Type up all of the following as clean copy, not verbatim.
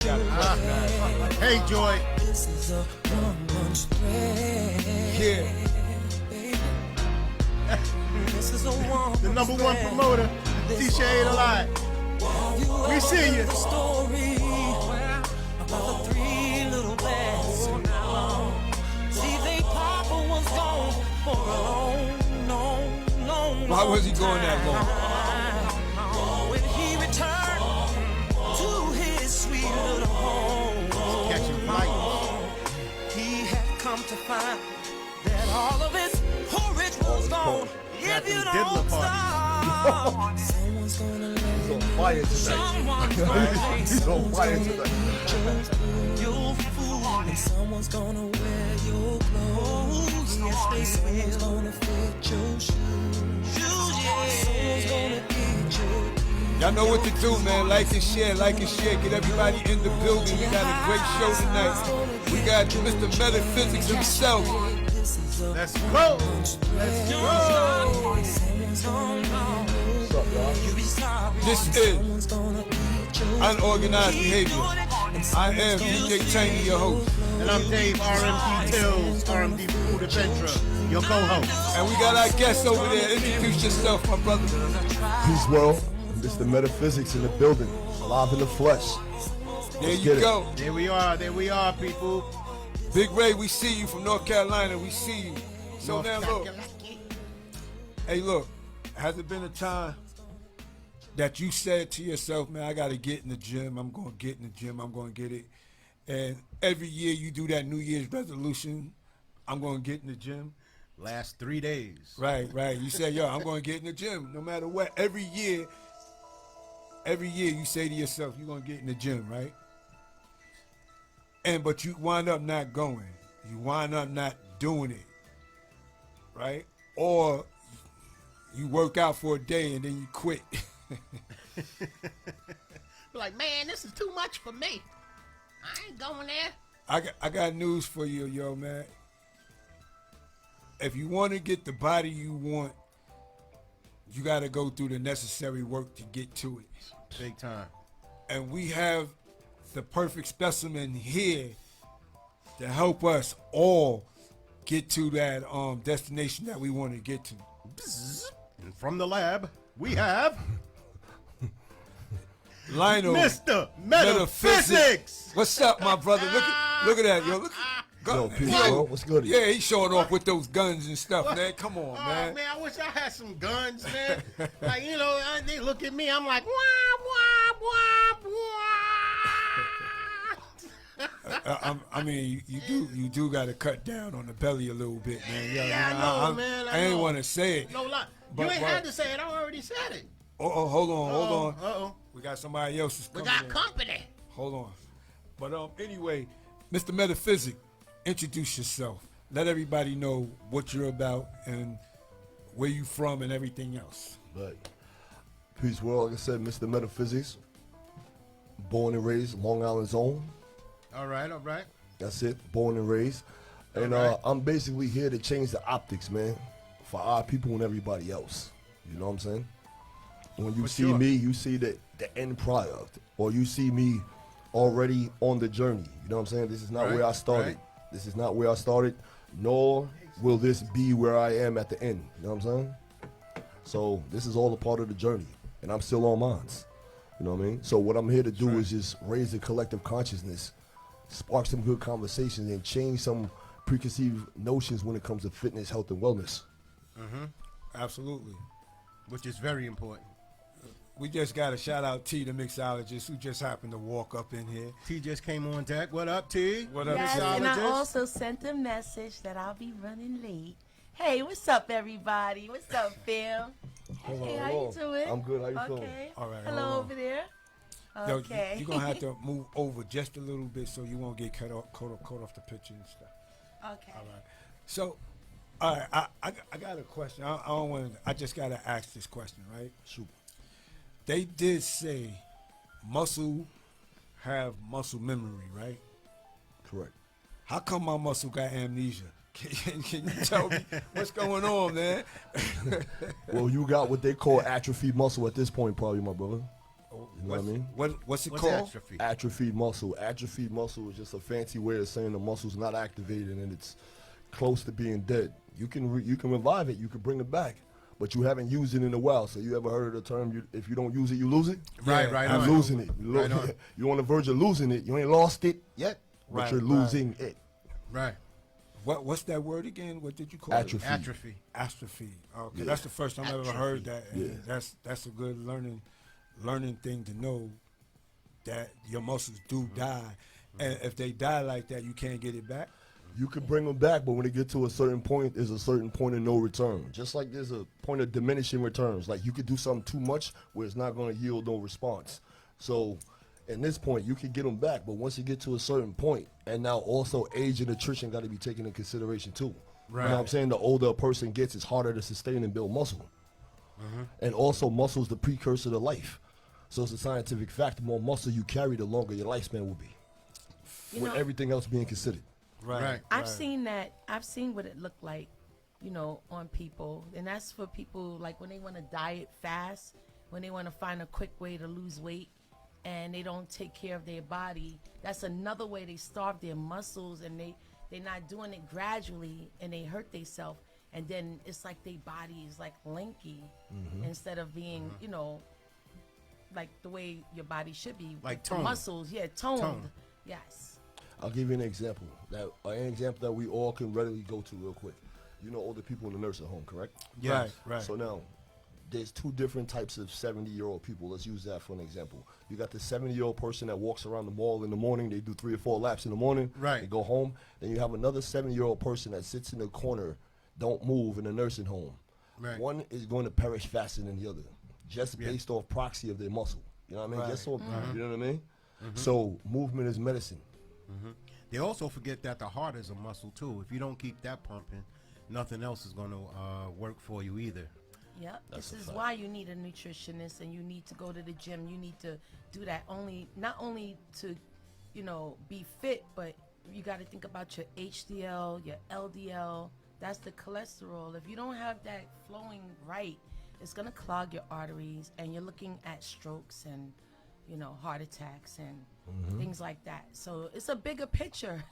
Hey, Joy. This is a one-man spread. Yeah. This is a one-man The number one promoter, T-Shay ain't alive. We see you. Story about the three little bears. See, they papa was gone for a long Why was he going that long? When he returned to his sweet little home, Catching flight. he had come to find that all of his porridge was gone. If you them don't diddler stop, someone's gonna let He's on fire tonight. someone's gonna He's on fire tonight. your food, and someone's gonna wear your clothes. Yes, they someone's gonna fit your shoes. Someone's gonna eat your Y'all know what to do, man. Like and share, like and share. Get everybody in the building. We got a great show tonight. We got Mr. Metaphsx himself. Let's go. Let's go. Someone's gonna What's up, y'all? you be sorry. This is Someone's gonna eat your Unorganized Behavior. I am DJ Tiny, your host. And I'm Dave, RMD Tills, RMD Food Adventure, your co-host. And we got our guest over there. Introduce yourself, my brother. Peace, world. Mr. Metaphsx in the building, live in the flesh. There Let's you get go. There we are, people. Big Ray, we see you from North Carolina. We see you. So now look. Hey, look. Has it been a time that you said to yourself, man, I got to get in the gym. I'm going to get in the gym. I'm going to get it. And every year you do that New Year's resolution. I'm going to get in the gym. Last 3 days. Right. You said, yo, I'm going to get in the gym no matter what. Every year you say to yourself, you're going to get in the gym, right? But you wind up not going. You wind up not doing it, right? Or you work out for a day and then you quit. Like, man, this is too much for me. I ain't going there. I got news for you, yo, man. If you want to get the body you want, you got to go through the necessary work to get to it. Big time. And we have the perfect specimen here to help us all get to that destination that we want to get to. And from the lab, we have Lionel Mr. Metaphsx. What's up, my brother? Look at that, yo. Look. Yo, peace, bro. What's good? Yeah, he's showing off with those guns and stuff, man. Come on, Oh, man. man, I wish I had some guns, man. Like, you know, they look at me, I'm like, wah, wah, wah, wah. I mean, you do got to cut down on the belly a little bit, man. Yo, Yeah, you I know, man. I ain't know. want to say it. No lie. But- You ain't but- had to say it. I already said it. Oh, hold on. Uh-oh. We got somebody else that's We coming got in. company. Hold on. But anyway, Mr. Metaphsx, introduce yourself. Let everybody know what you're about and where you from and everything else. But peace, world. Like I said, Mr. Metaphsx, born and raised Long Island Zone. All right. That's it, born and raised. And All right. I'm basically here to change the optics, man, for our people and everybody else. You know what I'm saying? When you For see sure. me, you see the end product, or you see me already on the journey. You know what I'm saying? This is not Right, where I started. right. This is not where I started, nor will this be where I am at the end. You know what I'm saying? So this is all a part of the journey, and I'm still on mine. You know what I mean? So what I'm here to do right. is just raise the collective consciousness, spark some good conversations, and change some preconceived notions when it comes to fitness, health, and wellness. Absolutely. Which is very important. We just got to shout out T, the mixologist, who just happened to walk up in here. T just came on deck. What up, T? What up, Yes, and I mixologist? also sent a message that I'll be running late. Hey, what's up, everybody? What's up, Phil? Hey, how you doing? I'm good. How you feeling? Okay. All right, Hello hold on. over there. Yo, Okay. you're going to have to move over just a little bit so you won't get cut off the picture and stuff. Okay. All right. So, all right, I got a question. I don't want to. I just got to ask this question, right? Super. They did say muscle have muscle memory, right? Correct. How come my muscle got amnesia? Can you tell me what's going on, man? Well, you got what they call atrophied muscle at this point, probably, my brother. You know what I mean? What's it What's called? atrophy? Atrophied muscle. Atrophied muscle is just a fancy way of saying the muscle's not activated and it's close to being dead. You can revive it. You can bring it back, but you haven't used it in a while. So you ever heard of the term? If you don't use it, you lose it. Right, right You're on. losing it. Right on. You're on the verge of losing it. You ain't lost it yet, but Right, you're losing it. Right. What's that word again? What did you call Atrophy. it? Atrophy. Atrophy. Okay, Yeah. that's the first time I ever heard that. And Yeah. That's a good learning thing to know, that your muscles do die, and if they die like that, you can't get it back. You can bring them back, but when they get to a certain point, there's a certain point of no return. Just like there's a point of diminishing returns. Like you could do something too much where it's not going to yield no response. So in this point, you can get them back, but once you get to a certain point, and now also age and nutrition got to be taken into consideration too. Right. You know what I'm saying? The older a person gets, it's harder to sustain and build muscle. And also muscle is the precursor to life. So it's a scientific fact, the more muscle you carry, the longer your lifespan will be. You With know, everything else being considered. Right. I've seen that. I've seen what it looked like, on people. And that's for people like when they want to diet fast, when they want to find a quick way to lose weight and they don't take care of their body. That's another way they starve their muscles, and they're not doing it gradually, and they hurt themselves. And then it's like their body is like lanky instead of being, like the way your body should be. Like The toned. muscles, toned. Toned. Yes. I'll give you an example. That we all can readily go to real quick. You know older people in the nursing home, correct? Yes. Right. So now, there's two different types of 70-year-old people. Let's use that for an example. You got the 70-year-old person that walks around the mall in the morning. They do 3 or 4 laps in the morning. Right. They go home. Then you have another 70-year-old person that sits in the corner, don't move in a nursing home. Right. One is going to perish faster than the other, just based off proxy of their muscle. You know what I mean? Right. Just so, you know what I mean? So movement is medicine. They also forget that the heart is a muscle too. If you don't keep that pumping, nothing else is going to work for you either. Yep. That's This a is fact. why you need a nutritionist, and you need to go to the gym. You need to do that not only to, be fit, but you got to think about your HDL, your LDL. That's the cholesterol. If you don't have that flowing right, it's going to clog your arteries, and you're looking at strokes and, heart attacks and things like that. So it's a bigger picture,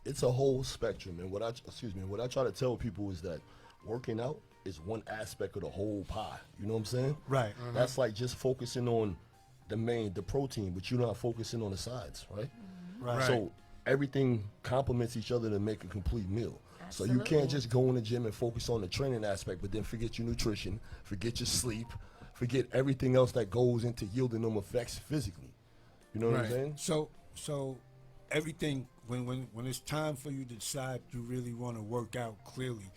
It's a whole spectrum, and what I try to tell people is that working out is one aspect of the whole pie. You know what I'm saying? Right. That's like just focusing on the protein, but you're not focusing on the sides, right? Right. So everything complements each other to make a complete meal. So you Absolutely. can't just go in the gym and focus on the training aspect, but then forget your nutrition, forget your sleep, forget everything else that goes into yielding them effects physically. You know what I'm Right. saying? So everything, when it's time for you to decide you really want to work out clearly,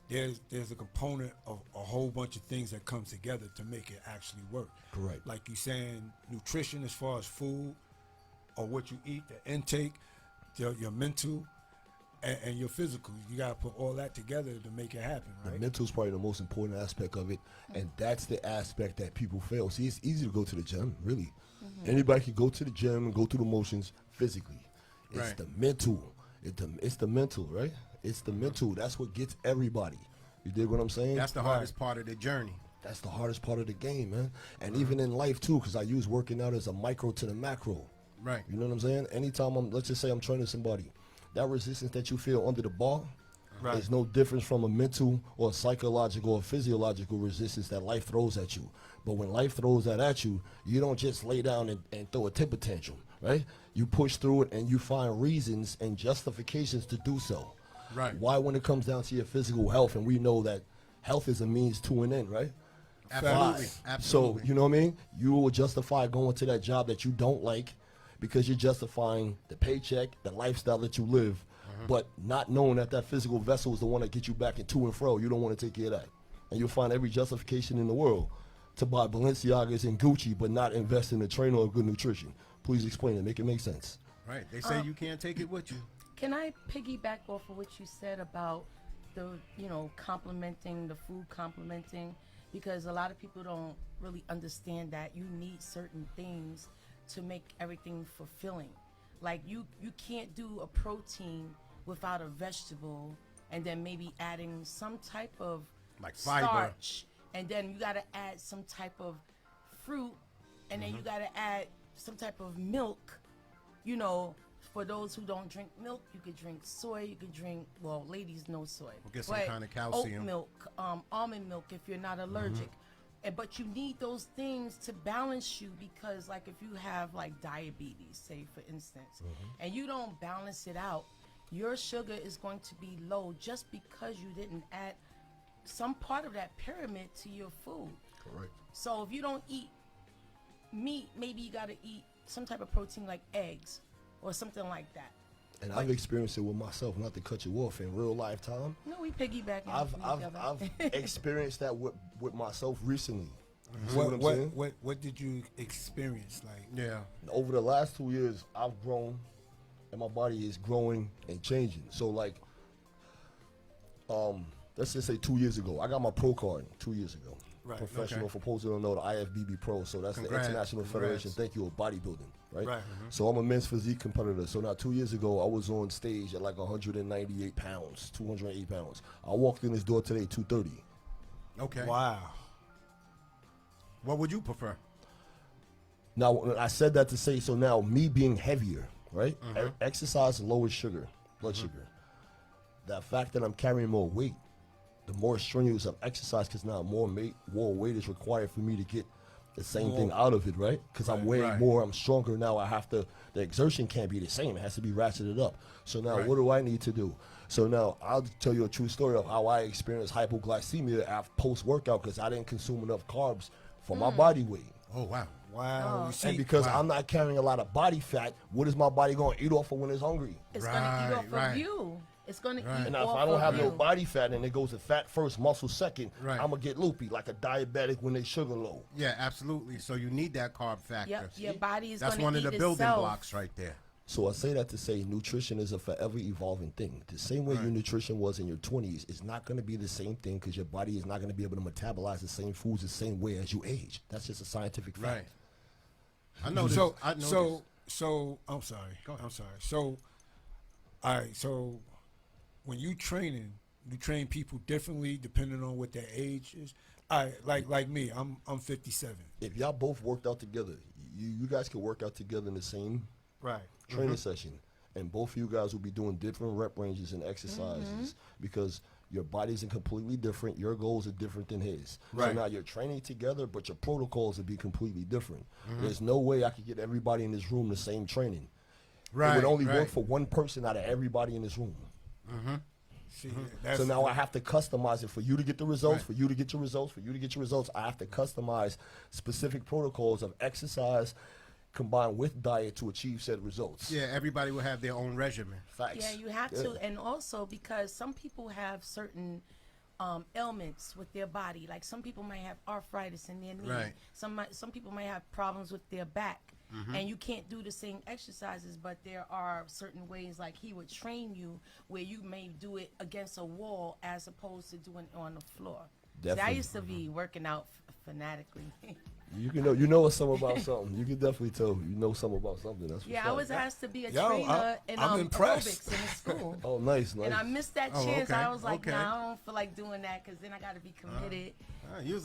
there's a component of a whole bunch of things that comes together to make it actually work. Correct. Like you saying, nutrition as far as food or what you eat, the intake, your mental, and your physical. You gotta put all that together to make it happen, The right? mental is probably the most important aspect of it, and that's the aspect that people fail. See, it's easy to go to the gym, really. Anybody can go to the gym and go through the motions physically. It's Right. the mental. It's the mental, right? It's the mental. That's what gets everybody. You dig what I'm saying? That's the hardest part of the journey. That's the hardest part of the game, man. And even in life too, because I use working out as a micro to the macro. Right. You know what I'm saying? Anytime let's just say I'm training somebody, that resistance that you feel under the bar Right. is no difference from a mental or psychological or physiological resistance that life throws at you. But when life throws that at you, you don't just lay down and throw a temper tantrum, right? You push through it and you find reasons and justifications to do so. Right. Why, when it comes down to your physical health, and we know that health is a means to an end, right? Absolutely. Why? Absolutely. So, you know what I mean? You will justify going to that job that you don't like because you're justifying the paycheck, the lifestyle that you live, but not knowing that that physical vessel is the one that gets you back in to and fro. You don't want to take care of that. And you'll find every justification in the world to buy Balenciagas and Gucci, but not invest in a trainer or good nutrition. Please explain it. Make it make sense. Right. They say you can't take it with you. Can I piggyback off of what you said about the, complementing, the food complementing? Because a lot of people don't really understand that you need certain things to make everything fulfilling. Like you can't do a protein without a vegetable, and then maybe adding some type of Like fiber. starch, and then you got to add some type of fruit and then you got to add some type of milk. You know, for those who don't drink milk, you could drink soy. You could drink, well, ladies no soy. We'll get some but kind of calcium. Oat milk, almond milk if you're not allergic. But you need those things to balance you, because like if you have like diabetes, say for instance, and you don't balance it out, your sugar is going to be low just because you didn't add some part of that pyramid to your food. Correct. So if you don't eat meat, maybe you got to eat some type of protein like eggs or something like that. And I've experienced it with myself, not to cut you off, in real life time. No, we piggyback. I've experienced that with myself recently. See what I'm saying? What did you experience? Like, Yeah. Over the last 2 years, I've grown, and my body is growing and changing. So like, let's just say 2 years ago, I got my pro card 2 years ago. Right, Professional, okay. for those who don't know, the IFBB Pro. So that's Congrats, the International congrats. Federation, thank you, of bodybuilding, right? Right. So I'm a men's physique competitor. So now 2 years ago, I was on stage at like 198 pounds, 208 pounds. I walked in this door today, 230. Okay. wow. What would you prefer? Now, I said that to say, so now me being heavier, right? Mm-hmm. Exercise lowers sugar, blood sugar. The fact that I'm carrying more weight, the more strenuous I'm exercise, because now more weight is required for me to get the same thing out of it, right? Because I'm weighing right. more, I'm stronger now. I have to, the exertion can't be the same. It has to be ratcheted up. So now what do I need to do? So now I'll tell you a true story of how I experienced hypoglycemia after post-workout, because I didn't consume enough carbs for my body weight. Oh, wow. Wow. You see, And because I'm not carrying a lot of body fat, what is my body going to eat off of when it's hungry? It's going to eat off Right. of you. It's going to eat Right. And off if I don't of have you. no body fat and it goes to fat first, muscle second, Right. I'm going to get loopy like a diabetic when they sugar low. Yeah, absolutely. So you need that carb factor. Yep, your body is That's gonna one of eat the building itself. blocks right there. So I say that to say nutrition is a forever evolving thing. The same way your nutrition was in your 20s is not going to be the same thing, because your body is not going to be able to metabolize the same foods the same way as you age. That's just a scientific fact. Right. I know this. so I know so this. so I'm sorry. I'm sorry. So, all right. So, when you train people differently depending on what their age is. All right, like me, I'm 57. If y'all both worked out together, you guys could work out together in the same Right. training session, and both of you guys will be doing different rep ranges and exercises because your bodies are completely different. Your goals are different than his. So Right. now you're training together, but your protocols will be completely different. There's no way I could get everybody in this room the same training. Right. It would only right. work for one person out of everybody in this room. See, that's So now I have to customize it for you to get the results, Right. for you to get your results, for you to get your results. I have to customize specific protocols of exercise combined with diet to achieve said results. Yeah, everybody will have their own regimen. Facts. Yeah, you have to, and also because some people have certain ailments with their body. Like some people might have arthritis in their knee. Right. Some people might have problems with their back, and you can't do the same exercises. But there are certain ways, like he would train you, where you may do it against a wall as opposed to doing it on the floor. See, I Definitely. used to be working out fanatically. You know something about something. You can definitely tell you know something about something. That's for Yeah, I sure. was asked to be a Yo, trainer in I'm impressed. aerobics in the school. Oh, nice. And I missed that Oh, chance. okay, I was like, okay. nah, I don't feel like doing that because then I got to be committed. You was